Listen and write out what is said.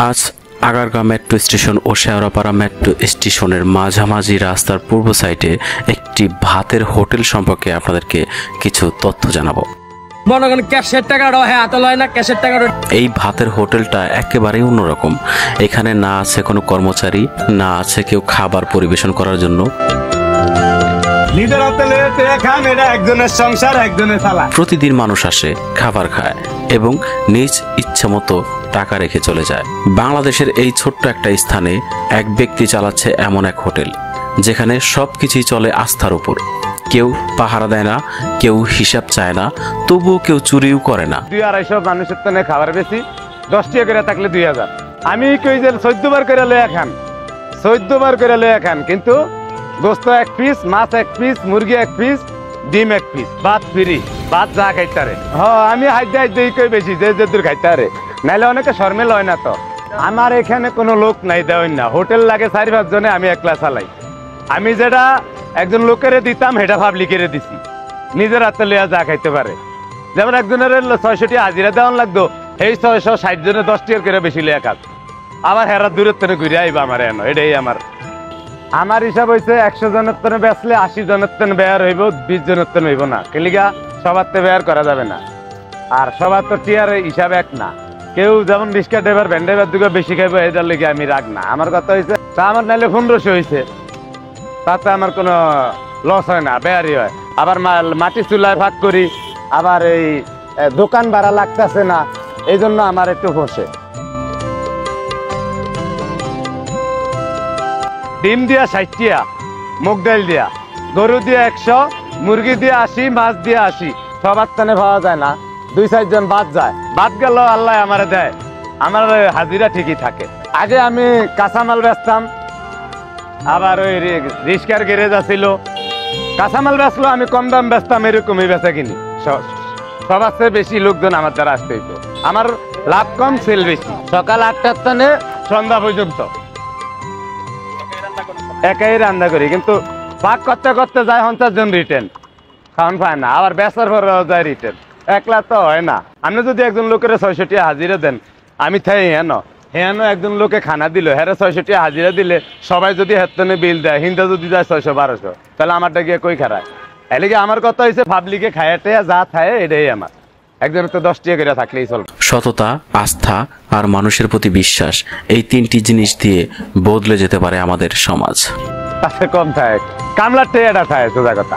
আজ Agargaon metro station ও Shewrapara metro স্টেশনের মাঝামাঝি রাস্তার পূর্ব সাইডে একটি ভাতের হোটেল সম্পর্কে আপনাদেরকে কিছু তথ্য জানাবো। এই ভাতের হোটেলটা একেবারেই অন্যরকম। এখানে না আছে কোনো কর্মচারী, না আছে কেউ খাবার পরিবেশন করার জন্য। প্রতিদিন মানুষ আসে, খাবার খায় এবং নিজ ইচ্ছা মতো টাকা রেখে চলে যায়। বাংলাদেশের এই ছোট্ট একটা স্থানে এক ব্যক্তি চালাচ্ছে এমন এক হোটেল যেখানে সবকিছুই চলে আস্থার উপর। কেউ পাহারা দেয় না, কেউ হিসাব চায় না, তবুও কেউ চুরিও করে না। 200-250 মানুষের তো খাবার বেশি, 10 টাকা করে থাকলে 2000। আমি কই যে 14 বার করে লয়ে খান, 14 বার করে লয়ে খান, কিন্তু গোস্ত 1 পিস, মাছ 1 পিস, মুরগি 1 পিস, ডিম 1 পিস, ভাত ফ্রি, ভাত যা খাইতারে। আমি হাইতে কই বেশি যে দূর খাইতারে, নাইলে অনেকে শর্মেল হয় না। তো আমার এখানে কোনো লোক নাই, দেওয়াই না। হোটেল লাগে 4-5 জনে, আমি একলা চালাই। আমি যেটা একজন লোকের দিতাম সেটা পাবলিকের দিছি, নিজের হাতে লইয়া যা খাইতে পারে। যেমন একজনের 600 টাকা হাজিরা দেওয়ান লাগতো, এই 660 জনে 10 টাকা করে বেশি লইয়া খাত, আবার হেরা দূরের তনে ঘুরে আইবা আমার এনো। এটাই আমার হিসাব হয়েছে 100 জনের তনে বেচলে 80 জনের তনে বেয়ার হইব, 20 জনের তনে হইব না। কেলিগা সবার তে বেয়ার করা যাবে না, আর সবার তো টিয়ার হিসাব এক না। কেউ যেমন রিক্সা ড্রাইভার, ভ্যান ড্রাইভার দুটো বেশি খাইবো, এটার লেগে আমি রাখ না। আমার কথা হয়েছে তা আমার নাইলে 1500 হয়েছে, তাতে আমার কোনো লস হয় না, বেয়ারই হয়। আবার মাটি চুলায় ভাগ করি, আবার এই দোকান ভাড়া লাগতেছে না, এই জন্য আমার একটু বসে। ডিম দিয়া 60 টাকা, মুগ ডাল দিয়া, গরু দিয়া 100, মুরগি দিয়া 80, মাছ দিয়া 80। সবার টানে পাওয়া যায় না, 2-4 জন বাদ যায়। বাদ গেল আল্লাহ আমারে দেয়, আমার হাজিরা ঠিকই থাকে। আগে আমি কাঁচামাল বেচতাম, আবার ওই রিক্সার গ্যারেজ আছিল, কাঁচামাল বেচলো, আমি কম দাম বেচতাম, এরকমই বেচা কিনি। সবার চেয়ে বেশি লোকজন আমার দ্বারা আসতে হইতো। আমার লাভ কম, সেল বেশি। সকাল 8টার টানে সন্ধ্যা পর্যন্ত একাই রান্না করি, কিন্তু ভাগ করতে করতে যায় 50 জন রিটার্ন, খাওয়ান পায় না। আবার বেচার পরেও যায় রিটার্ন, একলা তো হয় না। আপনি যদি একজন লোকের 600 টাকা হাজিরা দেন, আমি থাই হেন একজন লোকে খানা দিল, হ্যাঁ 600 টাকা হাজিরা দিলে সবাই যদি হেতনে বিল দেয়, হিন্দা যদি যায় 600-1200, তাহলে আমারটা গিয়ে কই খারায়। এদিকে আমার কথা হয়েছে পাবলিকে খায়াতে যা খায়, এটাই আমার। একজনের তো 10 টাকা করে থাকলেই চলবে। সততা, আস্থা আর মানুষের প্রতি বিশ্বাস, এই 3টি জিনিস দিয়ে বদলে যেতে পারে আমাদের সমাজ। তাতে কম থাকে, কামলার টাকাটা থাকে, সোজা কথা।